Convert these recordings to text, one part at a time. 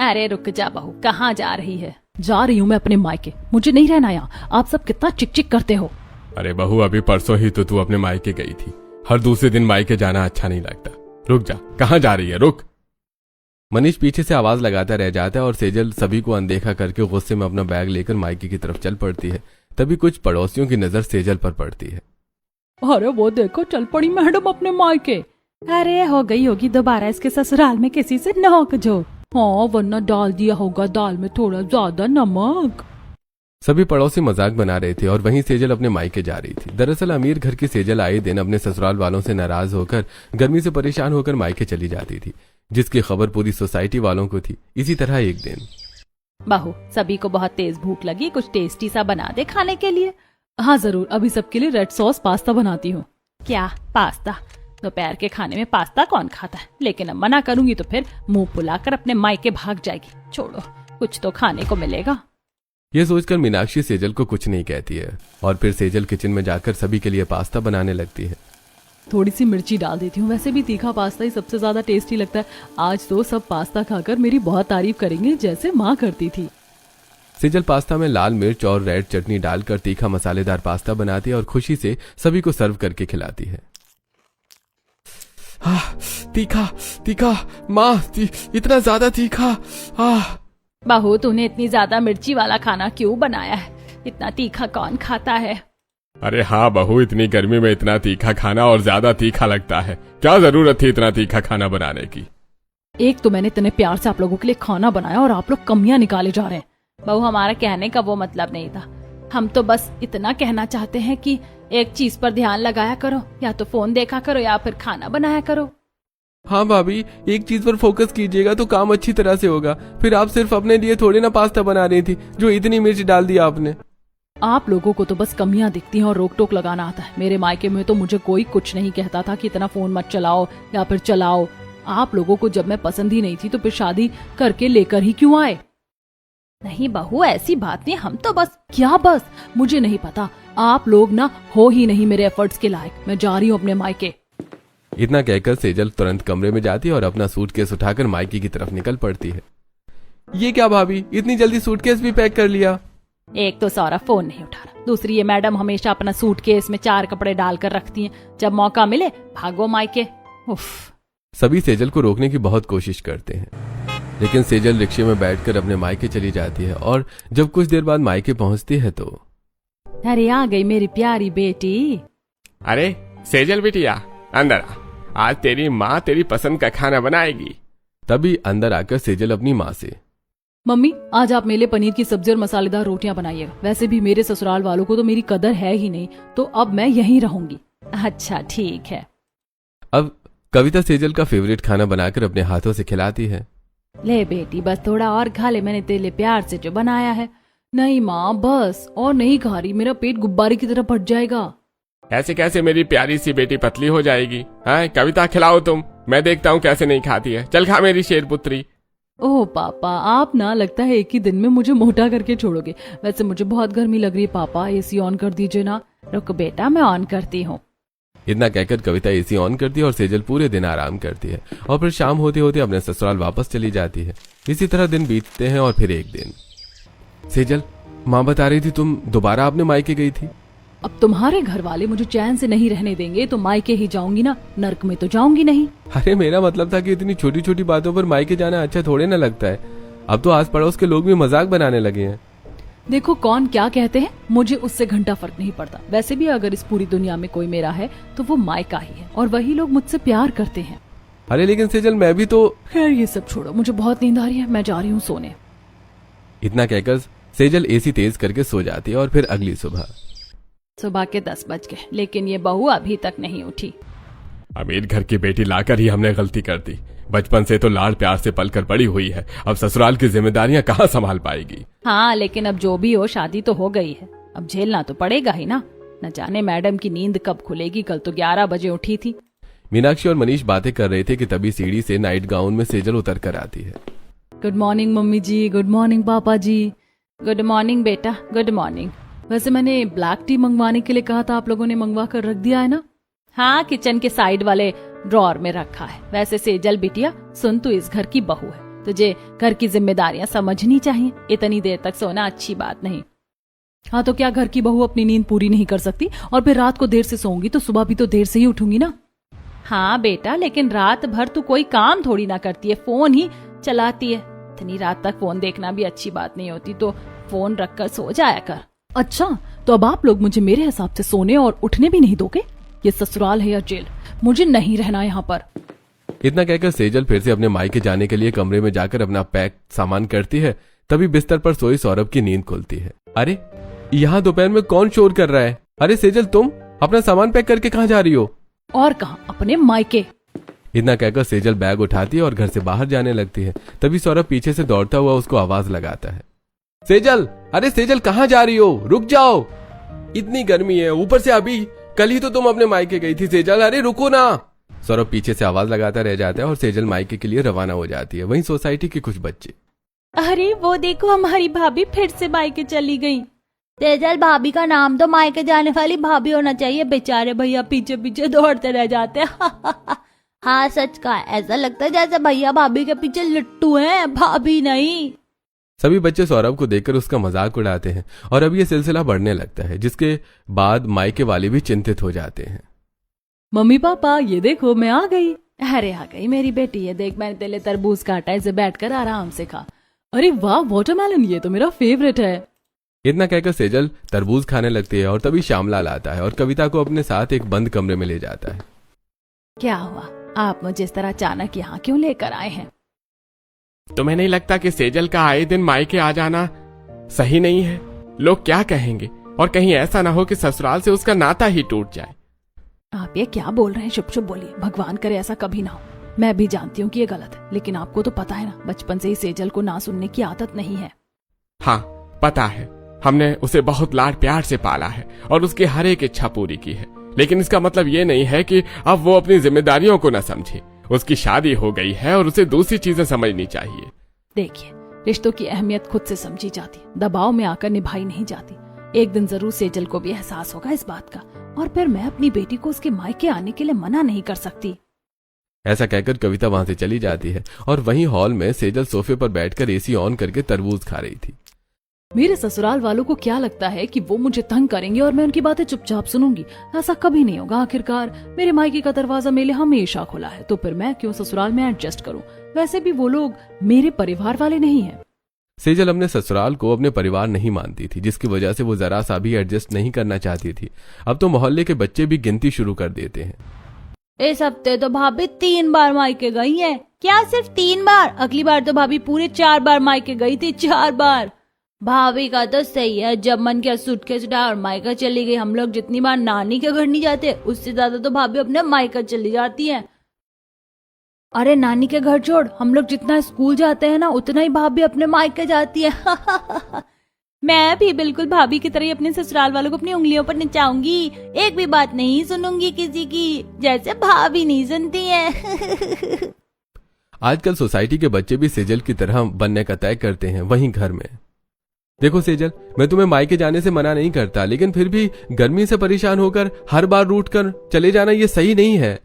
अरे रुक जा बहू, कहाँ जा रही है? जा रही हूँ मैं अपने मायके, मुझे नहीं रहना यहाँ। आप सब कितना चिक चिक करते हो। अरे बहू, अभी परसों ही तो तू अपने मायके गई थी। हर दूसरे दिन मायके जाना अच्छा नहीं लगता। रुक जा, कहाँ जा रही है, रुक। मनीष पीछे से आवाज लगाता रह जाता है और सेजल सभी को अनदेखा करके गुस्से में अपना बैग लेकर मायके की तरफ चल पड़ती है। तभी कुछ पड़ोसियों की नजर सेजल पर पड़ती है। अरे वो देखो, चल पड़ी मैडम अपने मायके। अरे हो गई होगी दोबारा इसके ससुराल में किसी से नोक झोंक। हाँ, वरना डाल दिया होगा दाल में थोड़ा ज्यादा नमक। सभी पड़ोसी मजाक बना रहे थे और वहीं सेजल अपने मायके जा रही थी। दरअसल अमीर घर की सेजल आए दिन अपने ससुराल वालों से नाराज होकर गर्मी से परेशान होकर मायके चली जाती थी, जिसकी खबर पूरी सोसाइटी वालों को थी। इसी तरह एक दिन, बहू सभी को बहुत तेज भूख लगी, कुछ टेस्टी सा बना दे खाने के लिए। हाँ जरूर, अभी सबके लिए रेड सॉस पास्ता बनाती हूँ। क्या पास्ता? दोपहर के खाने में पास्ता कौन खाता है? लेकिन अब मना करूंगी तो फिर मुंह फुलाकर अपने मायके भाग जाएगी। छोड़ो, कुछ तो खाने को मिलेगा। ये सोचकर मीनाक्षी सेजल को कुछ नहीं कहती है और फिर सेजल किचन में जाकर सभी के लिए पास्ता बनाने लगती है। थोड़ी सी मिर्ची डाल देती हूँ, वैसे भी तीखा पास्ता ही सबसे ज्यादा टेस्टी लगता है। आज तो सब पास्ता खाकर मेरी बहुत तारीफ करेंगे, जैसे माँ करती थी। सेजल पास्ता में लाल मिर्च और रेड चटनी डालकर तीखा मसालेदार पास्ता बनाती है और खुशी से सभी को सर्व करके खिलाती है। तीखा तीखा माँ, इतना ज्यादा तीखा। बहू तूने इतनी ज्यादा मिर्ची वाला खाना क्यों बनाया है? इतना तीखा कौन खाता है? अरे हाँ बहू, इतनी गर्मी में इतना तीखा खाना और ज्यादा तीखा लगता है। क्या जरूरत थी इतना तीखा खाना बनाने की? एक तो मैंने इतने प्यार से आप लोगों के लिए खाना बनाया और आप लोग कमियां निकाले जा रहे हैं। बहू हमारा कहने का वो मतलब नहीं था। हम तो बस इतना कहना चाहते हैं कि एक चीज पर ध्यान लगाया करो, या तो फोन देखा करो या फिर खाना बनाया करो। हाँ भाभी, एक चीज पर फोकस कीजिएगा तो काम अच्छी तरह से होगा। फिर आप सिर्फ अपने लिए थोड़ी ना पास्ता बना रही थी, जो इतनी मिर्च डाल दिया आपने। आप लोगों को तो बस कमियां दिखती हैं और रोक टोक लगाना आता है। मेरे मायके में तो मुझे कोई कुछ नहीं कहता था कि इतना फोन मत चलाओ या फिर चलाओ। आप लोगों को जब मैं पसंद ही नहीं थी तो फिर शादी करके लेकर ही क्यों आए? नहीं बहू, ऐसी बात नहीं। हम तो बस क्या बस, मुझे नहीं पता। आप लोग ना हो ही नहीं मेरे एफर्ट्स के लायक। मैं जा रही हूँ अपने मायके। इतना कहकर सेजल तुरंत कमरे में जाती है और अपना सूटकेस उठाकर मायके की तरफ निकल पड़ती है। ये क्या भाभी, इतनी जल्दी सूटकेस भी पैक कर लिया? एक तो सौरभ फोन नहीं उठा रहा, दूसरी ये मैडम हमेशा अपना सूटकेस में 4 कपड़े डालकर रखती हैं। जब मौका मिले भागो मायके। उफ। सभी सेजल को रोकने की बहुत कोशिश करते हैं, लेकिन सेजल रिक्शे में बैठकर अपने मायके चली जाती है और जब कुछ देर बाद मायके पहुंचती है तो, अरे आ गई मेरी प्यारी बेटी। अरे सेजल बिटिया, अंदर आ, आज तेरी माँ तेरी पसंद का खाना बनाएगी। तभी अंदर आकर सेजल अपनी माँ से, मम्मी आज आप मेरे लिए पनीर की सब्जी और मसालेदार रोटियां बनाइएगा। वैसे भी मेरे ससुराल वालों को तो मेरी कदर है ही नहीं, तो अब मैं यहीं रहूंगी। अच्छा ठीक है। अब कविता सेजल का फेवरेट खाना बनाकर अपने हाथों से खिलाती है। ले बेटी बस थोड़ा और खा ले, मैंने तेरे लिए प्यार से जो बनाया है। नहीं माँ बस और नहीं खा रही, मेरा पेट गुब्बारे की तरह फट जाएगा। ऐसे कैसे मेरी प्यारी सी बेटी पतली हो जाएगी? हाँ कविता, खिलाओ तुम, मैं देखता हूँ कैसे नहीं खाती है। चल खा मेरी शेर पुत्री। ओह पापा, आप ना लगता है एक ही दिन में मुझे मोटा करके छोड़ोगे। वैसे मुझे बहुत गर्मी लग रही है पापा, एसी ऑन कर दीजिए ना। रुक बेटा मैं ऑन करती हूँ। इतना कहकर कविता एसी ऑन करती है और सेजल पूरे दिन आराम करती है और फिर शाम होते होते अपने ससुराल वापस चली जाती है। इसी तरह दिन बीतते हैं और फिर एक दिन, सेजल माँ बता रही थी तुम दोबारा अपने मायके गई थी। अब तुम्हारे घर वाले मुझे चैन से नहीं रहने देंगे तो मायके ही जाऊंगी ना, नर्क में तो जाऊंगी नहीं। अरे मेरा मतलब था कि इतनी छोटी छोटी बातों पर मायके जाना अच्छा थोड़े ना लगता है। अब तो आस पड़ोस के लोग भी मजाक बनाने लगे हैं। देखो कौन क्या कहते हैं, मुझे उससे घंटा फर्क नहीं पड़ता। वैसे भी अगर इस पूरी दुनिया में कोई मेरा है तो वो मायका ही है, और वही लोग मुझसे प्यार करते हैं। अरे लेकिन सेजल मैं भी तो। खैर ये सब छोड़ो, मुझे बहुत नींद आ रही है, मैं जा रही हूँ सोने। इतना कहकर सेजल एसी तेज करके सो जाती है और फिर अगली सुबह के 10 बज गए, लेकिन ये बहू अभी तक नहीं उठी। अमीर घर की बेटी लाकर ही हमने गलती कर दी। बचपन से तो लाड़ प्यार से पलकर बड़ी हुई है, अब ससुराल की जिम्मेदारियां कहाँ संभाल पाएगी। हाँ लेकिन अब जो भी हो शादी तो हो गई है, अब झेलना तो पड़ेगा ही ना। न जाने मैडम की नींद कब खुलेगी, कल तो 11 बजे उठी थी। मीनाक्षी और मनीष बातें कर रहे थे कि तभी सीढ़ी से नाइट गाउन में सेजल उतर कर आती है। गुड मॉर्निंग मम्मी जी, गुड मॉर्निंग पापा जी। गुड मॉर्निंग बेटा, गुड मॉर्निंग। वैसे मैंने ब्लैक टी मंगवाने के लिए कहा था, आप लोगों ने मंगवा कर रख दिया है ना? हाँ किचन के साइड वाले ड्रॉर में रखा है। वैसे सेजल बिटिया सुन, तू इस घर की बहू है, तुझे घर की जिम्मेदारियां समझनी चाहिए। इतनी देर तक सोना अच्छी बात नहीं। हाँ तो क्या घर की बहू अपनी नींद पूरी नहीं कर सकती? और फिर रात को देर से सोऊंगी तो सुबह भी तो देर से ही उठूंगी ना। हाँ बेटा, लेकिन रात भर तू कोई काम थोड़ी ना करती है, फोन ही चलाती है। इतनी रात तक फोन देखना भी अच्छी बात नहीं होती, तो फोन रखकर सो जाया कर। अच्छा, तो अब आप लोग मुझे मेरे हिसाब से सोने और उठने भी नहीं दोगे? ये ससुराल है या जेल? मुझे नहीं रहना यहाँ पर। इतना कहकर सेजल फिर से अपने मायके जाने के लिए कमरे में जाकर अपना पैक सामान करती है। तभी बिस्तर पर सोई सौरभ की नींद खुलती है। अरे यहाँ दोपहर में कौन शोर कर रहा है? अरे सेजल, तुम अपना सामान पैक करके कहाँ जा रही हो? और कहाँ, अपने मायके। इतना कहकर सेजल बैग उठाती है और घर से बाहर जाने लगती है। तभी सौरभ पीछे से दौड़ता हुआ उसको आवाज लगाता है। सेजल, अरे सेजल, कहाँ जा रही हो? रुक जाओ, इतनी गर्मी है, ऊपर से अभी कल ही तो तुम अपने मायके गई थी। सेजल, अरे रुको ना। सौरभ पीछे से आवाज लगाता रह जाता है और सेजल मायके के लिए रवाना हो जाती है। वहीं सोसाइटी के कुछ बच्चे, अरे वो देखो, हमारी भाभी फिर से मायके चली गई। सेजल, भाभी का नाम तो मायके जाने वाली भाभी होना चाहिए। बेचारे भैया पीछे पीछे दौड़ते रह जाते हैं। हाँ सच का, ऐसा लगता है जैसे भैया भाभी के पीछे लट्टू हैं, भाभी नहीं। सभी बच्चे सौरभ को देखकर उसका मजाक उड़ाते हैं और अब ये सिलसिला बढ़ने लगता है, जिसके बाद मायके वाले भी चिंतित हो जाते हैं। मम्मी पापा, ये देखो मैं आ गई। अरे आ गई मेरी बेटी, ये देख मैंने तेरे लिए तरबूज काटा है, इसे बैठकर आराम से खा। अरे वाह, वाटरमेलन, ये तो मेरा फेवरेट है। इतना कहकर सेजल तरबूज खाने लगती है और तभी श्यामलाल आता है और कविता को अपने साथ एक बंद कमरे में ले जाता है। क्या हुआ, आप मुझे इस तरह अचानक यहाँ क्यों लेकर आए हैं? तुम्हें नहीं लगता कि सेजल का आए दिन मायके आ जाना सही नहीं है? लोग क्या कहेंगे, और कहीं ऐसा ना हो कि ससुराल से उसका नाता ही टूट जाए। आप ये क्या बोल रहे हैं? चुप चुप बोलिए, भगवान करे ऐसा कभी ना हो। मैं भी जानती हूँ कि ये गलत है, लेकिन आपको तो पता है ना, बचपन से ही सेजल को ना सुनने की आदत नहीं है। हाँ पता है, हमने उसे बहुत लाड प्यार से पाला है और उसकी हर एक इच्छा पूरी की है, लेकिन इसका मतलब ये नहीं है कि अब वो अपनी जिम्मेदारियों को न समझे। उसकी शादी हो गई है और उसे दूसरी चीजें समझनी चाहिए। देखिए, रिश्तों की अहमियत खुद से समझी जाती, दबाव में आकर निभाई नहीं जाती। एक दिन जरूर सेजल को भी एहसास होगा इस बात का, और फिर मैं अपनी बेटी को उसके मायके आने के लिए मना नहीं कर सकती। ऐसा कहकर कविता वहां से चली जाती है और वहीं हॉल में सेजल सोफे पर बैठकर एसी ऑन करके तरबूज खा रही थी। मेरे ससुराल वालों को क्या लगता है कि वो मुझे तंग करेंगे और मैं उनकी बातें चुपचाप सुनूंगी? ऐसा कभी नहीं होगा। आखिरकार मेरे मायके का दरवाजा मेरे लिए हमेशा खुला है, तो फिर मैं क्यों ससुराल में एडजस्ट करूं? वैसे भी वो लोग मेरे परिवार वाले नहीं हैं। सेजल अपने ससुराल को अपने परिवार नहीं मानती थी, जिसकी वजह से वो जरा सा भी एडजस्ट नहीं करना चाहती थी। अब तो मोहल्ले के बच्चे भी गिनती शुरू कर देते हैं। इस हफ्ते तो भाभी 3 बार मायके गई है। क्या सिर्फ 3 बार? अगली बार तो भाभी पूरे 4 बार मायके गई थी, 4 बार। भाभी का तो सही है, जब मन किया सूटकेस उठाया और मायका चली गई। हम लोग जितनी बार नानी के घर नहीं जाते, उससे ज्यादा तो भाभी अपने मायका चली जाती है। अरे नानी के घर छोड़, हम लोग जितना स्कूल जाते हैं ना, उतना ही भाभी अपने मायके जाती है। मैं भी बिल्कुल भाभी की तरह अपने ससुराल वालों को अपनी उंगलियों पर नचाऊंगी। एक भी बात नहीं सुनूंगी किसी की, जैसे भाभी नहीं सुनती है। आजकल सोसाइटी के बच्चे भी सेजल की तरह बनने का तय करते हैं। वहीं घर में देखो सेजल, मैं तुम्हें मायके जाने से मना नहीं करता, लेकिन फिर भी गर्मी से परेशान होकर हर बार रूठ कर चले जाना ये सही नहीं है।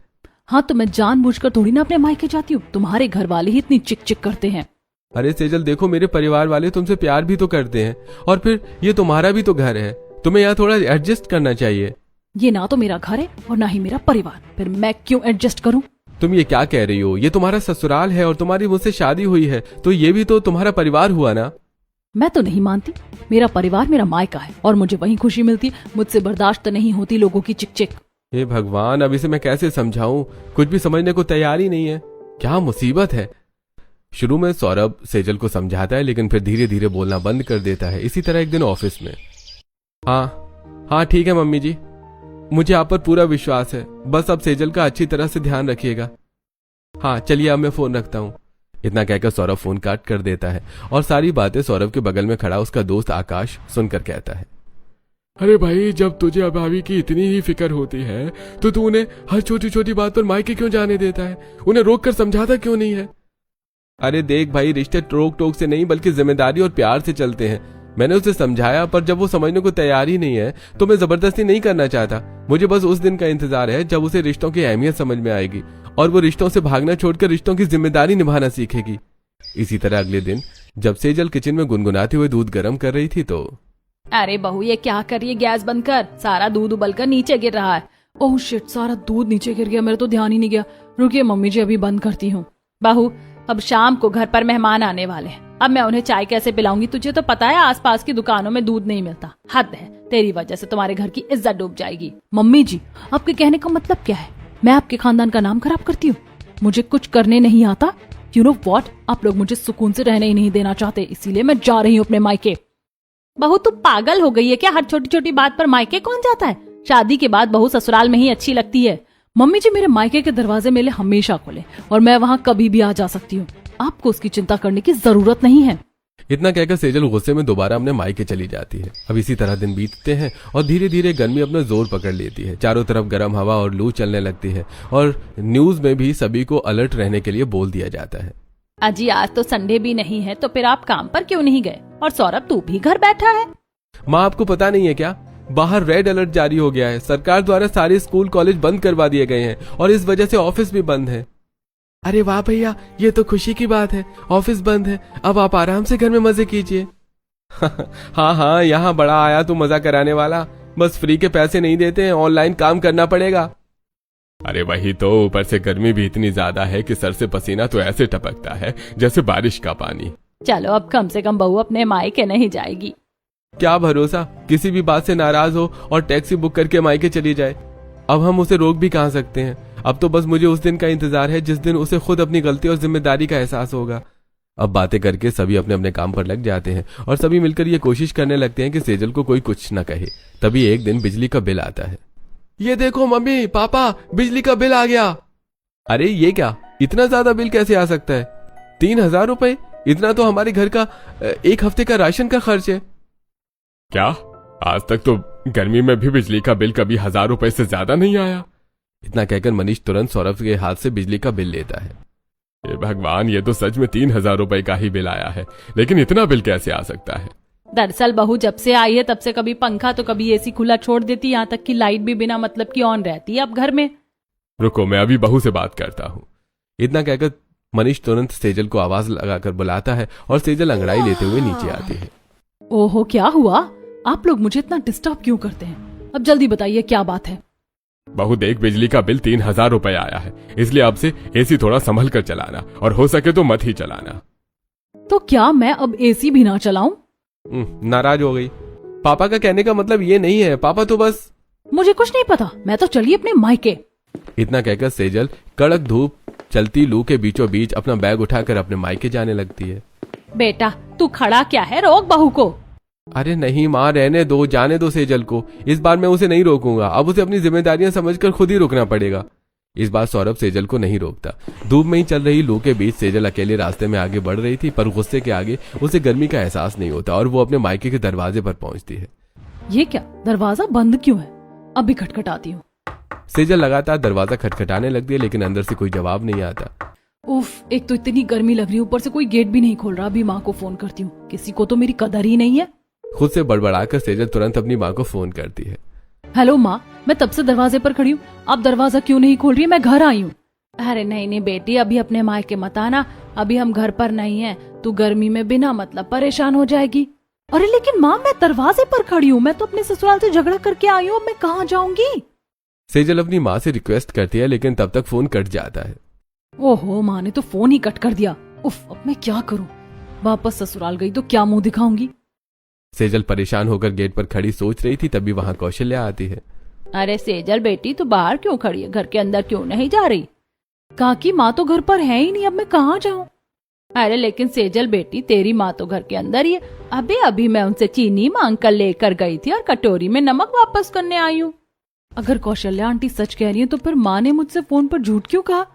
हाँ तो मैं जानबूझकर थोड़ी ना अपने मायके जाती हूँ, तुम्हारे घर वाले ही इतनी चिक चिक करते हैं। अरे सेजल देखो, मेरे परिवार वाले तुमसे प्यार भी तो करते हैं, और फिर ये तुम्हारा भी तो घर है, तुम्हें यहाँ थोड़ा एडजस्ट करना चाहिए। ये ना तो मेरा घर है और ना ही मेरा परिवार, फिर मैं क्यों एडजस्ट करूँ? तुम ये क्या कह रही हो? ये तुम्हारा ससुराल है और तुम्हारी मुझसे शादी हुई है, तो ये भी तो तुम्हारा परिवार हुआ ना। मैं तो नहीं मानती, मेरा परिवार मेरा मायका है और मुझे वहीं खुशी मिलती है। मुझसे बर्दाश्त नहीं होती लोगों की चिक चिक। हे भगवान, अब इसे मैं कैसे समझाऊं? कुछ भी समझने को तैयार ही नहीं है। क्या मुसीबत है। शुरू में सौरभ सेजल को समझाता है, लेकिन फिर धीरे धीरे बोलना बंद कर देता है। इसी तरह एक दिन ऑफिस में, हाँ ठीक है मम्मी जी, मुझे आप पर पूरा विश्वास है, बस अब सेजल का अच्छी तरह से ध्यान रखिएगा। हाँ चलिए, अब मैं फोन रखता हूँ। इतना कहकर सौरभ फोन काट कर देता है और सारी बातें सौरभ के बगल में खड़ा उसका दोस्त आकाश सुनकर कहता है, अरे भाई, जब तुझे भाभी की इतनी ही फिक्र होती है तो तू उन्हें हर छोटी छोटी बात पर मायके क्यों जाने देता है? उन्हें रोक कर समझाता क्यों नहीं है? अरे देख भाई, रिश्ते रोक टोक से नहीं बल्कि जिम्मेदारी और प्यार से चलते हैं। मैंने उसे समझाया, पर जब वो समझने को तैयार ही नहीं है तो मैं जबरदस्ती नहीं करना चाहता। मुझे बस उस दिन का इंतजार है जब उसे रिश्तों की अहमियत समझ में आएगी और वो रिश्तों से भागना छोड़कर रिश्तों की जिम्मेदारी निभाना सीखेगी। इसी तरह अगले दिन जब सेजल किचन में गुनगुनाते हुए दूध गर्म कर रही थी तो अरे बहू ये क्या कर रही है, गैस बंद कर, सारा दूध उबलकर नीचे गिर रहा है। ओह शिट, सारा दूध नीचे गिर गया, मेरा तो ध्यान ही नहीं गया। रुकिए मम्मी जी, अभी बंद करती हूँ। बहू अब शाम को घर पर मेहमान आने वाले हैं, अब मैं उन्हें चाय कैसे पिलाऊंगी? तुझे तो पता है आसपास की दुकानों में दूध नहीं मिलता। हद है, तेरी वजह से तुम्हारे घर की इज्जत डूब जाएगी। मम्मी जी आपके कहने का मतलब क्या है? मैं आपके खानदान का नाम खराब करती हूँ? मुझे कुछ करने नहीं आता? यू नो व्हाट, आप लोग मुझे सुकून से रहने ही नहीं देना चाहते, इसीलिए मैं जा रही हूँ अपने मायके। बहू तू पागल हो गई है क्या? हर छोटी छोटी बात पर मायके कौन जाता है? शादी के बाद बहू ससुराल में ही अच्छी लगती है। मम्मी जी मेरे मायके के दरवाजे मेरे लिए हमेशा खुले और मैं वहाँ कभी भी आ जा सकती हूँ, आपको उसकी चिंता करने की जरूरत नहीं है। इतना कहकर सेजल गुस्से में दोबारा अपने मायके चली जाती है। अब इसी तरह दिन बीतते हैं और धीरे धीरे गर्मी अपना जोर पकड़ लेती है। चारों तरफ गर्म हवा और लू चलने लगती है और न्यूज में भी सभी को अलर्ट रहने के लिए बोल दिया जाता है। अजी आज तो संडे भी नहीं है, तो फिर आप काम पर क्यों नहीं गए? और सौरभ तू भी घर बैठा है? माँ आपको पता नहीं है क्या, बाहर रेड अलर्ट जारी हो गया है। सरकार द्वारा सारे स्कूल कॉलेज बंद करवा दिए गए हैं और इस वजह से ऑफिस भी बंद है। अरे वाह भैया, ये तो खुशी की बात है, ऑफिस बंद है, अब आप आराम से घर में मजे कीजिए। हाँ, यहाँ बड़ा आया तो मजा कराने वाला, बस फ्री के पैसे नहीं देते हैं, ऑनलाइन काम करना पड़ेगा। अरे वही तो, ऊपर से गर्मी भी इतनी ज्यादा है कि सर से पसीना तो ऐसे टपकता है जैसे बारिश का पानी। चलो अब कम से कम बहू अपने मायके नहीं जाएगी। क्या भरोसा, किसी भी बात से नाराज हो और टैक्सी बुक करके मायके चली जाए। अब हम उसे रोक भी कहाँ सकते हैं। अब तो बस मुझे उस दिन का इंतजार है जिस दिन उसे खुद अपनी गलती और जिम्मेदारी का एहसास होगा। अब बातें करके सभी अपने अपने काम पर लग जाते हैं और सभी मिलकर ये कोशिश करने लगते हैं कि सेजल को कोई कुछ न कहे। तभी एक दिन बिजली का बिल आता है। ये देखो मम्मी पापा, बिजली का बिल आ गया। अरे ये क्या, इतना ज्यादा बिल कैसे आ सकता है? 3000 रुपए, इतना तो हमारे घर का एक हफ्ते का राशन का खर्च है। क्या? आज तक तो गर्मी में भी बिजली का बिल कभी 1000 रुपए से ज्यादा नहीं आया। इतना कहकर मनीष तुरंत सौरभ के हाथ से बिजली का बिल लेता है। ये भगवान, ये तो सच में 3000 रुपए का ही बिल आया है, लेकिन इतना बिल कैसे आ सकता है? दरअसल बहू जब से आई है तब से कभी पंखा तो कभी एसी खुला छोड़ देती, यहाँ तक कि लाइट भी बिना मतलब की ऑन रहती है अब घर में। रुको, मैं अभी बहू से बात करता हूँ। इतना कहकर मनीष तुरंत सेजल को आवाज लगाकर बुलाता है और सेजल अंगड़ाई लेते हुए नीचे आती है। ओहो क्या हुआ? आप लोग मुझे इतना डिस्टर्ब क्यों करते हैं? अब जल्दी बताइए क्या बात है। बहू देख, बिजली का बिल 3000 रुपए आया है, इसलिए अब से एसी थोड़ा संभल कर चलाना और हो सके तो मत ही चलाना। तो क्या मैं अब एसी भी ना चलाऊं? नाराज हो गई। पापा का कहने का मतलब ये नहीं है, पापा तो बस। मुझे कुछ नहीं पता, मैं तो चली अपने मायके। इतना कहकर सेजल कड़क धूप चलती लू के बीचों बीच अपना बैग उठाकर अपने मायके जाने लगती है। बेटा तू खड़ा क्या है, रोक बहू को। अरे नहीं माँ, रहने दो, जाने दो सेजल को। इस बार मैं उसे नहीं रोकूंगा, अब उसे अपनी जिम्मेदारियां समझकर खुद ही रुकना पड़ेगा। इस बार सौरभ सेजल को नहीं रोकता। धूप में ही चल रही लू के बीच सेजल अकेले रास्ते में आगे बढ़ रही थी, पर गुस्से के आगे उसे गर्मी का एहसास नहीं होता और वो अपने मायके के दरवाजे पर पहुंचती है। ये क्या, दरवाजा बंद क्यों है? अभी खटखटाती हूँ। सेजल लगातार दरवाजा खटखटाने लगती है, लेकिन अंदर से कोई जवाब नहीं आता। उफ, एक तो इतनी गर्मी लग रही है, ऊपर से कोई गेट भी नहीं खोल रहा। अभी माँ को फोन करती हूँ, किसी को तो मेरी कदर ही नहीं है। खुद से बड़बड़ाकर सेजल तुरंत अपनी माँ को फोन करती है। हेलो माँ, मैं तब से दरवाजे पर खड़ी हूँ, आप दरवाजा क्यों नहीं खोल रही है? मैं घर आई हूँ। अरे नहीं बेटी, अभी अपने मायके मत आना, अभी हम घर पर नहीं है, तू गर्मी में बिना मतलब परेशान हो जाएगी। अरे लेकिन माँ, मैं दरवाजे पर खड़ी हूँ, मैं तो अपने ससुराल से झगड़ा करके आई हूँ, अब मैं कहाँ जाऊंगी? सेजल अपनी माँ से रिक्वेस्ट करती है, लेकिन तब तक फोन कट जाता है। ओहो, माँ ने तो फोन ही कट कर दिया। उफ, अब मैं क्या करूँ? वापस ससुराल गई तो क्या मुंह दिखाऊंगी? सेजल परेशान होकर गेट पर खड़ी सोच रही थी, तभी वहाँ कौशल्या आती है। अरे सेजल बेटी, तू बाहर क्यों खड़ी है, घर के अंदर क्यों नहीं जा रही? काकी, माँ तो घर पर है ही नहीं, अब मैं कहाँ जाऊँ? अरे लेकिन सेजल बेटी, तेरी माँ तो घर के अंदर ही है। अभी मैं उनसे चीनी मांग कर लेकर गई थी और कटोरी में नमक वापस करने आई हूँ। अगर कौशल्या आंटी सच कह रही है तो फिर माँ ने मुझसे फोन पर झूठ क्यों कहा?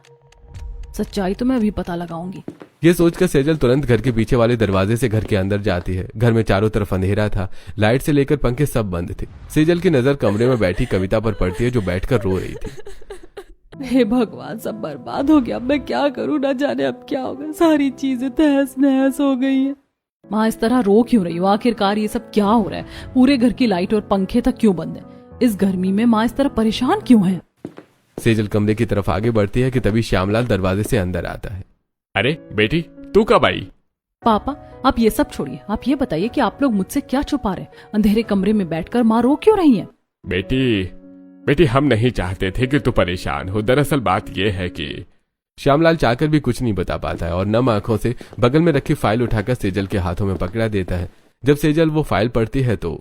सच्चाई तो मैं अभी पता लगाऊंगी। ये सोचकर सेजल तुरंत घर के पीछे वाले दरवाजे से घर के अंदर जाती है। घर में चारों तरफ अंधेरा था, लाइट से लेकर पंखे सब बंद थे। सेजल की नजर कमरे में बैठी कविता पर पड़ती है, जो बैठकर रो रही थी। हे भगवान, सब बर्बाद हो गया, मैं क्या करूं? ना जाने अब क्या होगा, सारी चीजें तहस नहस हो गई है। माँ इस तरह रो क्यों रही हो? आखिरकार ये सब क्या हो रहा है? पूरे घर की लाइट और पंखे तक क्यों बंद है? इस गर्मी में माँ इस तरह परेशान क्यों है? सेजल कमरे की तरफ आगे बढ़ती है कि तभी श्यामलाल दरवाजे से अंदर आता है। अरे बेटी, तू कब आई? पापा आप ये सब छोड़िए, आप ये बताइए कि आप लोग मुझसे क्या छुपा रहे? अंधेरे कमरे में बैठकर माँ रो क्यों रही है? बेटी हम नहीं चाहते थे कि तू परेशान हो। दरअसल बात यह है कि श्यामलाल चाहकर भी कुछ नहीं बता पाता है और नम आंखों से बगल में रखी फाइल उठाकर सेजल के हाथों में पकड़ा देता है। जब सेजल वो फाइल पढ़ती है तो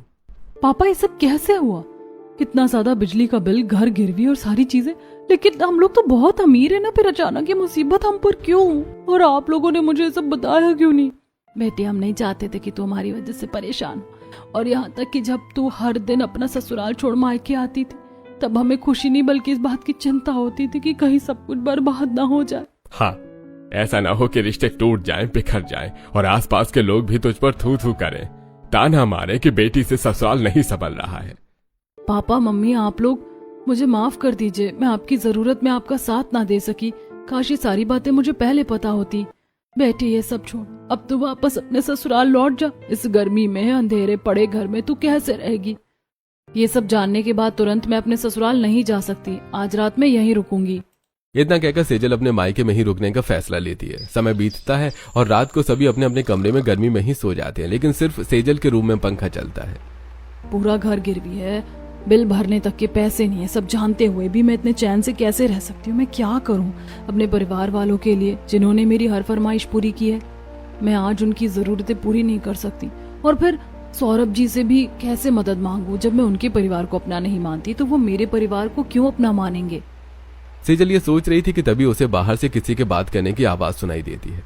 पापा ये सब कैसे हुआ? इतना ज्यादा बिजली का बिल, घर गिरवी और सारी चीजें, लेकिन हम लोग तो बहुत अमीर है ना, फिर अचानक ये मुसीबत हम पर क्यों? और आप लोगों ने मुझे सब बताया क्यों नहीं? बेटे हम नहीं चाहते थे कि तू हमारी वजह से परेशान हो, और यहाँ तक कि जब तू हर दिन अपना ससुराल छोड़ मायके आती थी तब हमें खुशी नहीं बल्कि इस बात की चिंता होती थी कि कहीं सब कुछ बर्बाद ना हो जाए। हाँ, ऐसा ना हो कि रिश्ते टूट जाएं, बिखर जाएं और आसपास के लोग भी तुझ पर थू थू करें, ताना मारे कि बेटी से ससुराल नहीं संभल रहा है। पापा मम्मी आप लोग मुझे माफ कर दीजिए, मैं आपकी जरूरत में आपका साथ ना दे सकी। काश ये सारी बातें मुझे पहले पता होती। बेटे ये सब छोड़, अब तू वापस अपने ससुराल लौट जा। इस गर्मी में अंधेरे पड़े घर में तू कैसे रहेगी? ये सब जानने के बाद तुरंत मैं अपने ससुराल नहीं जा सकती। आज रात में यहीं रुकूंगी। इतना कहकर सेजल अपने मायके में ही रुकने का फैसला लेती है। समय बीतता है और रात को सभी अपने अपने कमरे में गर्मी में ही सो जाते हैं, लेकिन सिर्फ सेजल के रूम में पंखा चलता है। पूरा घर गिरवी है, बिल भरने तक के पैसे नहीं है। सब जानते हुए भी मैं इतने चैन से कैसे रह सकती हूँ? मैं क्या करूँ अपने परिवार वालों के लिए जिन्होंने मेरी हर फरमाइश पूरी की है? मैं आज उनकी जरूरतें पूरी नहीं कर सकती, और फिर सौरभ जी से भी कैसे मदद मांगू? जब मैं उनके परिवार को अपना नहीं मानती तो वो मेरे परिवार को क्यों अपना मानेंगे? सेजल ये सोच रही थी कि तभी उसे बाहर से किसी के बात करने की आवाज सुनाई देती है।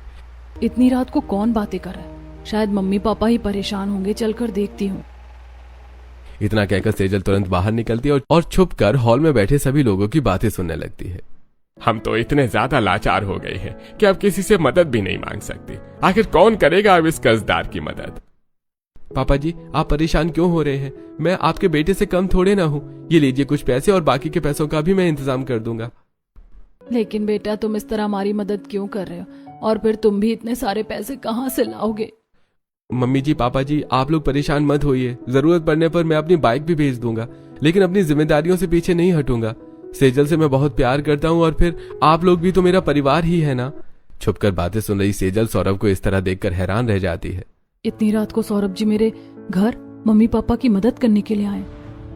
इतनी रात को कौन बातें कर रहा है? शायद मम्मी पापा ही परेशान होंगे, चलकर देखती हूँ। इतना कहकर सेजल तुरंत बाहर निकलती है और छुपकर हॉल में बैठे सभी लोगों की बातें सुनने लगती है। हम तो इतने ज्यादा लाचार हो गए हैं कि अब किसी से मदद भी नहीं मांग सकते। आखिर कौन करेगा अब इस कर्जदार की मदद? पापा जी आप परेशान क्यों हो रहे हैं? मैं आपके बेटे से कम थोड़े ना हूँ। ये लीजिए कुछ पैसे और बाकी के पैसों का भी मैं इंतजाम कर दूंगा। लेकिन बेटा तुम इस तरह हमारी मदद क्यों कर रहे हो? और फिर तुम भी इतने सारे पैसे कहाँ से लाओगे? मम्मी जी पापा जी आप लोग परेशान मत होइए। जरूरत पड़ने पर मैं अपनी बाइक भी भेज दूंगा, लेकिन अपनी जिम्मेदारियों से पीछे नहीं हटूंगा। सेजल से मैं बहुत प्यार करता हूँ और फिर आप लोग भी तो मेरा परिवार ही है ना। छुपकर बातें सुन रही सेजल सौरभ को इस तरह देखकर हैरान रह जाती है। इतनी रात को सौरभ जी मेरे घर मम्मी पापा की मदद करने के लिए आए,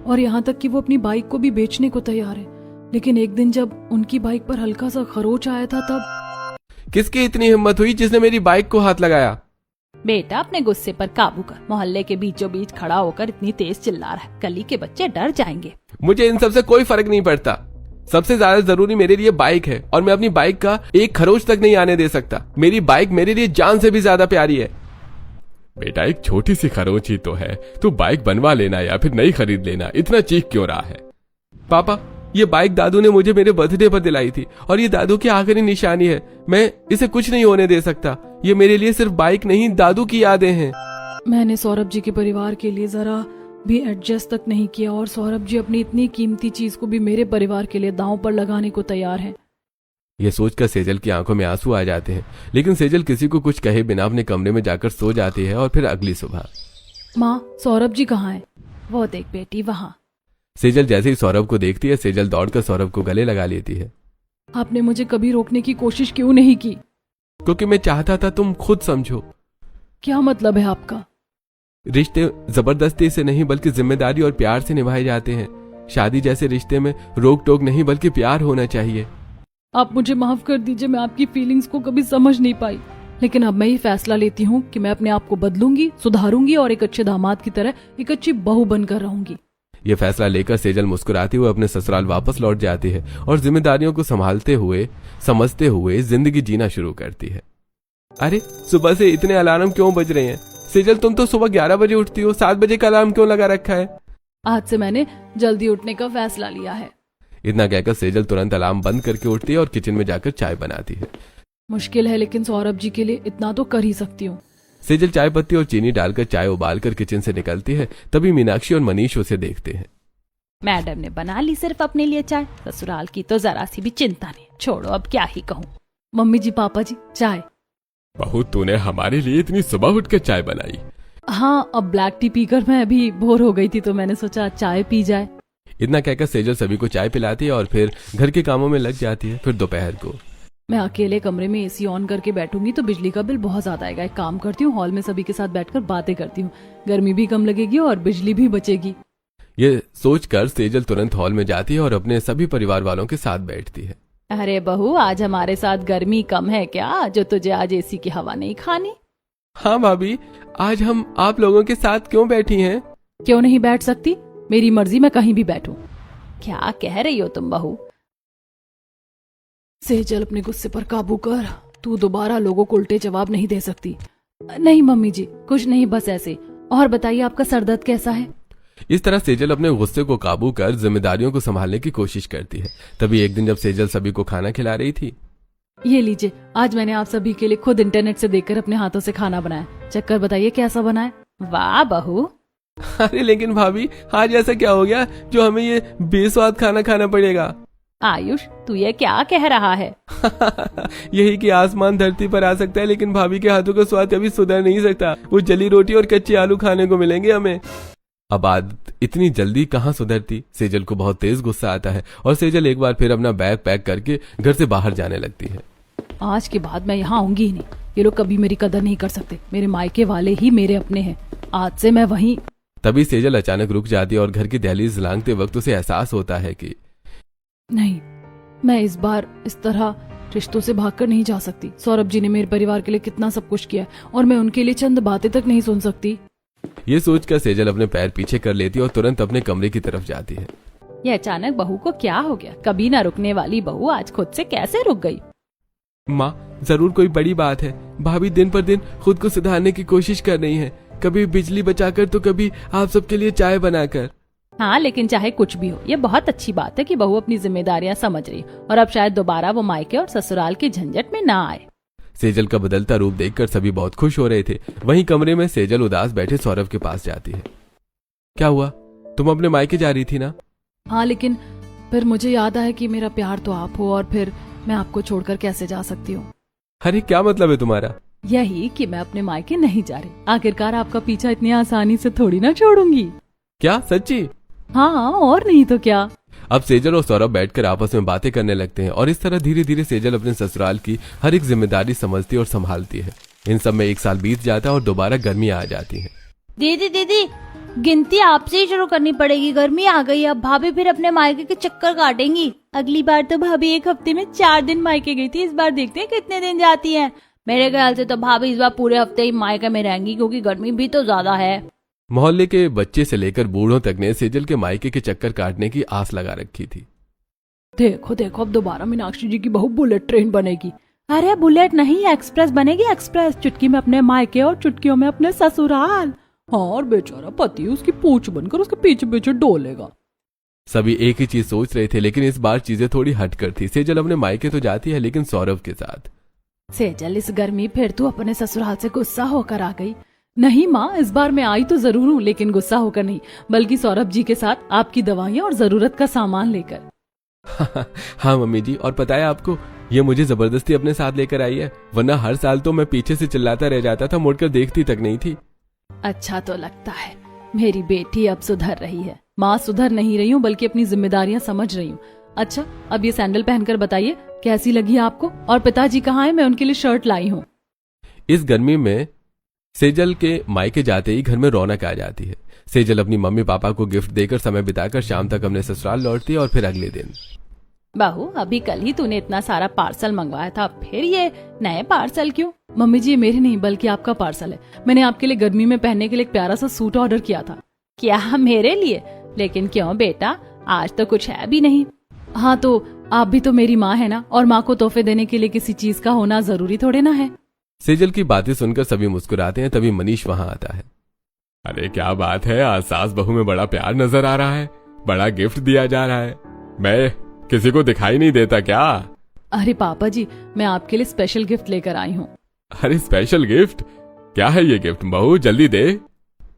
और यहाँ तक कि वो अपनी बाइक को भी बेचने को तैयार है। लेकिन एक दिन जब उनकी बाइक पर हल्का सा खरोच आया था तब किसकी इतनी हिम्मत हुई जिसने मेरी बाइक को हाथ लगाया? बेटा अपने गुस्से पर काबू कर। मोहल्ले के बीचों बीच खड़ा होकर इतनी तेज चिल्ला रहा है, गली के बच्चे डर जाएंगे। मुझे इन सबसे कोई फर्क नहीं पड़ता। सबसे ज्यादा जरूरी मेरे लिए बाइक है और मैं अपनी बाइक का एक खरोच तक नहीं आने दे सकता। मेरी बाइक मेरे लिए जान से भी ज्यादा प्यारी है। बेटा एक छोटी सी खरोच ही तो है, तू बाइक बनवा लेना या फिर नई खरीद लेना। इतना चीख क्यों रहा है? पापा ये बाइक दादू ने मुझे मेरे बर्थडे पर दिलाई थी और ये दादू की आखिरी निशानी है। मैं इसे कुछ नहीं होने दे सकता। ये मेरे लिए सिर्फ बाइक नहीं दादू की यादें हैं। मैंने सौरभ जी के परिवार के लिए जरा भी एडजस्ट तक नहीं किया, और सौरभ जी अपनी इतनी कीमती चीज को भी मेरे परिवार के लिए दांव पर लगाने को तैयार हैं। ये सोचकर सेजल की आंखों में आंसू आ जाते हैं, लेकिन सेजल किसी को कुछ कहे बिना अपने कमरे में जाकर सो जाती है। और फिर अगली सुबह माँ सौरभ जी कहाँ हैं? वो देख बेटी वहाँ। सेजल जैसे ही सौरभ को देखती है सेजल दौड़कर सौरभ को गले लगा लेती है। आपने मुझे कभी रोकने की कोशिश क्यों नहीं की? क्योंकि मैं चाहता था तुम खुद समझो। क्या मतलब है आपका? रिश्ते जबरदस्ती से नहीं बल्कि जिम्मेदारी और प्यार से निभाए जाते हैं। शादी जैसे रिश्ते में रोक टोक नहीं बल्कि प्यार होना चाहिए। आप मुझे माफ कर दीजिए, मैं आपकी फीलिंग्स को कभी समझ नहीं पाई, लेकिन अब मैं ये फैसला लेती हूँ कि मैं अपने आप को बदलूंगी, सुधारूंगी और एक अच्छे दामाद की तरह एक अच्छी बहू बनकर रहूंगी। ये फैसला लेकर सेजल मुस्कुराती हुए अपने ससुराल वापस लौट जाती है और जिम्मेदारियों को संभालते हुए समझते हुए जिंदगी जीना शुरू करती है। अरे सुबह से इतने अलार्म क्यों बज रहे हैं? सेजल तुम तो सुबह 11 बजे उठती हो, 7 बजे का अलार्म क्यों लगा रखा है? आज से मैंने जल्दी उठने का फैसला लिया है। इतना कहकर सेजल तुरंत अलार्म बंद करके उठती है और किचन में जाकर चाय बनाती है। मुश्किल है लेकिन सौरभ जी के लिए इतना तो कर ही सकती हूँ। सेजल चाय पत्ती और चीनी डालकर चाय उबालकर किचन से निकलती है। तभी मीनाक्षी और मनीष उसे देखते हैं। मैडम ने बना ली सिर्फ अपने लिए चाय, ससुराल की तो जरा सी भी चिंता नहीं। छोड़ो अब क्या ही कहूँ। मम्मी जी पापा जी चाय। बहू तूने हमारे लिए इतनी सुबह उठ के चाय बनाई? हाँ अब ब्लैक टी पीकर मैं अभी बोर हो गई थी तो मैंने सोचा चाय पी जाए। इतना कहकर सेजल सभी को चाय पिलाती है और फिर घर के कामों में लग जाती है। फिर दोपहर को मैं अकेले कमरे में एसी ऑन करके बैठूंगी तो बिजली का बिल बहुत ज्यादा आएगा। एक काम करती हूँ, हॉल में सभी के साथ बैठकर बातें करती हूँ, गर्मी भी कम लगेगी और बिजली भी बचेगी। ये सोचकर सेजल तुरंत हॉल में जाती है और अपने सभी परिवार वालों के साथ बैठती है। अरे बहू, आज हमारे साथ गर्मी कम है क्या, जो तुझे आज एसी की हवा नहीं खानी? हाँ भाभी, आज हम आप लोगों के साथ क्यों बैठी हैं? क्यों नहीं बैठ सकती? मेरी मर्जी, मैं कहीं भी बैठूं। क्या कह रही हो तुम बहू? सेजल, अपने गुस्से पर काबू कर। तू दोबारा लोगों को उल्टे जवाब नहीं दे सकती। नहीं मम्मी जी, कुछ नहीं, बस ऐसे। और बताइए, आपका सर दर्द कैसा है? इस तरह सेजल अपने गुस्से को काबू कर जिम्मेदारियों को संभालने की कोशिश करती है। तभी एक दिन जब सेजल सभी को खाना खिला रही थी। ये लीजिए, आज मैंने आप सभी के लिए खुद इंटरनेट से देखकर अपने हाथों से खाना बनाया। चक्कर बताइए कैसा बना है? वाह बहू। अरे लेकिन भाभी, आज ऐसा क्या हो गया जो हमें ये बेस्वाद खाना खाना पड़ेगा? आयुष, तू ये क्या कह रहा है? यही कि आसमान धरती पर आ सकता है, लेकिन भाभी के हाथों का स्वाद कभी सुधर नहीं सकता। वो जली रोटी और कच्चे आलू खाने को मिलेंगे हमें। अब आदत इतनी जल्दी कहाँ सुधरती। सेजल को बहुत तेज गुस्सा आता है और सेजल एक बार फिर अपना बैग पैक करके घर से बाहर जाने लगती है। आज के बाद मैं यहाँ आऊंगी ही नहीं। ये लोग कभी मेरी कदर नहीं कर सकते। मेरे मायके वाले ही मेरे अपने हैं। आज से मैं वहीं। तभी सेजल अचानक रुक जाती है और घर की दहलीज लांघते वक्त उसे एहसास होता है कि नहीं, मैं इस बार इस तरह रिश्तों से भागकर नहीं जा सकती। सौरभ जी ने मेरे परिवार के लिए कितना सब कुछ किया और मैं उनके लिए चंद बातें तक नहीं सुन सकती। ये सोचकर सेजल अपने पैर पीछे कर लेती है और तुरंत अपने कमरे की तरफ जाती है। ये अचानक बहू को क्या हो गया? कभी ना रुकने वाली बहू आज खुद से कैसे रुक गई? माँ, जरूर कोई बड़ी बात है। भाभी दिन पर दिन खुद को सुधारने की कोशिश कर रही हैं। कभी बिजली बचाकर तो कभी आप सबके लिए चाय बनाकर। हाँ, लेकिन चाहे कुछ भी हो, ये बहुत अच्छी बात है कि बहू अपनी जिम्मेदारियां समझ रही और अब शायद दोबारा वो मायके और ससुराल के झंझट में ना आए। सेजल का बदलता रूप देखकर सभी बहुत खुश हो रहे थे। वहीं कमरे में सेजल उदास बैठे सौरभ के पास जाती है। क्या हुआ? तुम अपने मायके जा रही थी ना? हाँ, लेकिन फिर मुझे याद आया कि मेरा प्यार तो आप हो और फिर मैं आपको छोड़कर कैसे जा सकती हूँ? अरे क्या मतलब है तुम्हारा? यही कि मैं अपने मायके नहीं जा रही। आखिरकार आपका पीछा इतनी आसानी से थोड़ी ना छोड़ूंगी। क्या सच्ची? हाँ, और नहीं तो क्या। अब सेजल और सौरभ बैठकर आपस में बातें करने लगते हैं और इस तरह धीरे धीरे सेजल अपने ससुराल की हर एक जिम्मेदारी समझती और संभालती है। इन सब में एक साल बीत जाता है और दोबारा गर्मी आ जाती है। दीदी, गिनती आपसे ही शुरू करनी पड़ेगी। गर्मी आ गई, अब भाभी फिर अपने मायके के चक्कर काटेंगी। अगली बार तो भाभी एक हफ्ते में 4 दिन मायके गई थी, इस बार देखते हैं कितने दिन जाती है। मेरे ख्याल से तो भाभी इस बार पूरे हफ्ते ही मायके में रहेंगी, क्योंकि गर्मी भी तो ज्यादा है। मोहल्ले के बच्चे से लेकर बूढ़ों तक ने सेजल के मायके के चक्कर काटने की आस लगा रखी थी। देखो देखो, अब दोबारा मीनाक्षी जी की बहू बुलेट ट्रेन बनेगी। अरे बुलेट नहीं, एक्सप्रेस बनेगी, एक्सप्रेस। चुटकी में अपने मायके और चुटकियों में अपने ससुराल। और बेचारा पति उसकी पूंछ बनकर उसके पीछे पीछे डोलेगा। सभी एक ही चीज सोच रहे थे, लेकिन इस बार चीजें थोड़ी हटकर थी। सेजल अपने मायके तो जाती है, लेकिन सौरभ के साथ। सेजल, इस गर्मी फिर तू अपने ससुराल से गुस्सा होकर आ गई? नहीं माँ, इस बार मैं आई तो जरूर हूँ, लेकिन गुस्सा होकर नहीं, बल्कि सौरभ जी के साथ आपकी दवाइयाँ और जरूरत का सामान लेकर। हाँ मम्मी जी, और पता है आपको, ये मुझे जबरदस्ती अपने साथ लेकर आई है, वरना हर साल तो मैं पीछे से चिल्लाता रह जाता था, मुड़कर देखती तक नहीं थी। अच्छा तो लगता है मेरी बेटी अब सुधर रही है। माँ, सुधर नहीं रही हूँ, बल्कि अपनी जिम्मेदारियां समझ रही हूँ। अच्छा, अब ये सैंडल पहनकर बताइए कैसी लगी आपको? और पिताजी कहाँ हैं? मैं उनके लिए शर्ट लाई हूँ। इस गर्मी में सेजल के मायके जाते ही घर में रौनक आ जाती है। सेजल अपनी मम्मी पापा को गिफ्ट देकर समय बिताकर शाम तक अपने ससुराल लौटती है और फिर अगले दिन। बहू, अभी कल ही तूने इतना सारा पार्सल मंगवाया था, फिर ये नए पार्सल क्यों? मम्मी जी, ये मेरे नहीं बल्कि आपका पार्सल है। मैंने आपके लिए गर्मी में पहनने के लिए एक प्यारा सा सूट ऑर्डर किया था। क्या मेरे लिए? लेकिन क्यों बेटा, आज तो कुछ है भी नहीं। हाँ, तो आप भी तो मेरी माँ है ना, और माँ को तोहफे देने के लिए किसी चीज का होना जरूरी थोड़े ना है। सेजल की बातें सुनकर सभी मुस्कुराते हैं। तभी मनीष वहां आता है। अरे क्या बात है, आज सास बहू में बड़ा प्यार नजर आ रहा है, बड़ा गिफ्ट दिया जा रहा है। मैं किसी को दिखाई नहीं देता क्या? अरे पापा जी, मैं आपके लिए स्पेशल गिफ्ट लेकर आई हूँ। अरे स्पेशल गिफ्ट? क्या है ये गिफ्ट? बहू जल्दी दे।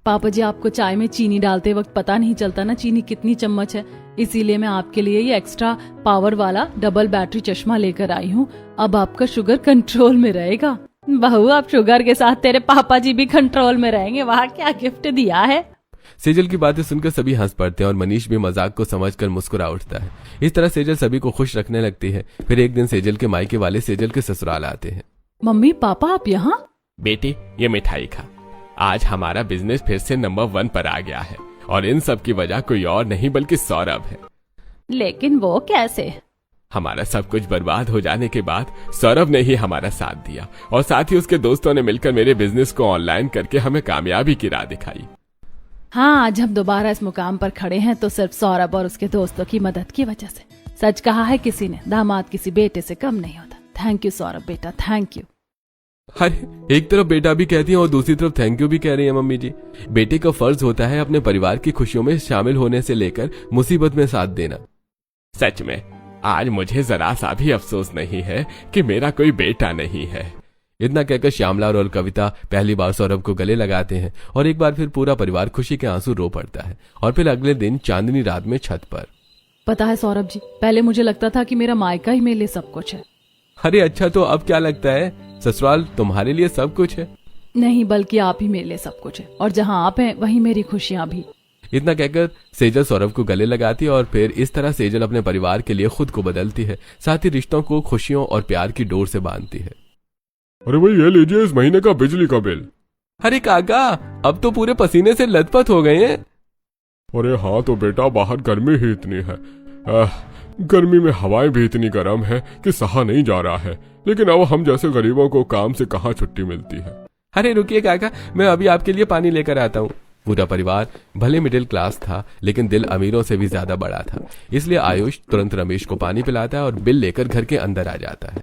पापा जी, आपको चाय में चीनी डालते वक्त पता नहीं चलता ना चीनी कितनी चम्मच है, इसीलिए मैं आपके लिए ये एक्स्ट्रा पावर वाला डबल बैटरी चश्मा लेकर आई हूँ। अब आपका शुगर कंट्रोल में रहेगा। बहू, अब शुगर के साथ तेरे पापा जी भी कंट्रोल में रहेंगे। वाह, क्या गिफ्ट दिया है। सेजल की बातें सुनकर सभी हंस पड़ते हैं और मनीष भी मजाक को समझकर मुस्कुरा उठता है। इस तरह सेजल सभी को खुश रखने लगती है। फिर एक दिन सेजल के मायके वाले सेजल के ससुराल आते हैं। मम्मी पापा आप यहाँ? बेटी ये मिठाई खा, आज हमारा बिजनेस फिर से नंबर 1 पर आ गया है और इन सब की वजह कोई और नहीं बल्कि सौरभ है। लेकिन वो कैसे? हमारा सब कुछ बर्बाद हो जाने के बाद सौरभ ने ही हमारा साथ दिया और साथ ही उसके दोस्तों ने मिलकर मेरे बिजनेस को ऑनलाइन करके हमें कामयाबी की राह दिखाई। हाँ, आज हम दोबारा इस मुकाम पर खड़े हैं तो सिर्फ सौरभ और उसके दोस्तों की मदद की वजह से। सच कहा है किसी ने, दामाद किसी बेटे से कम नहीं होता। थैंक यू सौरभ बेटा, थैंक यू। अरे एक तरफ बेटा भी कहती है और दूसरी तरफ थैंक यू भी कह रही है मम्मी जी। बेटे का फर्ज होता है अपने परिवार की खुशियों में शामिल होने से लेकर मुसीबत में साथ देना। सच में आज मुझे जरा सा भी अफसोस नहीं है कि मेरा कोई बेटा नहीं है। इतना कहकर श्यामला और कविता पहली बार सौरभ को गले लगाते हैं और एक बार फिर पूरा परिवार खुशी के आंसू रो पड़ता है। और फिर अगले दिन चांदनी रात में छत पर। पता है सौरभ जी, पहले मुझे लगता था कि मेरा मायका ही मेरे लिए सब कुछ है। अरे अच्छा, तो अब क्या लगता है? ससुराल तुम्हारे लिए सब कुछ है? नहीं, बल्कि आप ही मेरे लिए सब कुछ है और जहाँ आप हैं वहीं मेरी खुशियाँ भी। इतना कहकर सेजल सौरभ को गले लगाती है और फिर इस तरह सेजल अपने परिवार के लिए खुद को बदलती है, साथ ही रिश्तों को खुशियों और प्यार की डोर से बांधती है। अरे भाई ये लीजिए इस महीने का बिजली का बिल। अरे काका, अब तो पूरे पसीने से लथपथ हो गए हैं। अरे हाँ तो बेटा, बाहर गर्मी ही इतनी है। गर्मी में हवाएं भी इतनी गर्म है कि सहा नहीं जा रहा है। लेकिन अब हम जैसे गरीबों को काम से कहाँ छुट्टी मिलती है। अरे रुकिए काका, मैं अभी आपके लिए पानी लेकर आता हूँ। पूरा परिवार भले मिडिल क्लास था लेकिन दिल अमीरों से भी ज्यादा बड़ा था, इसलिए आयुष तुरंत रमेश को पानी पिलाता है और बिल लेकर घर के अंदर आ जाता है।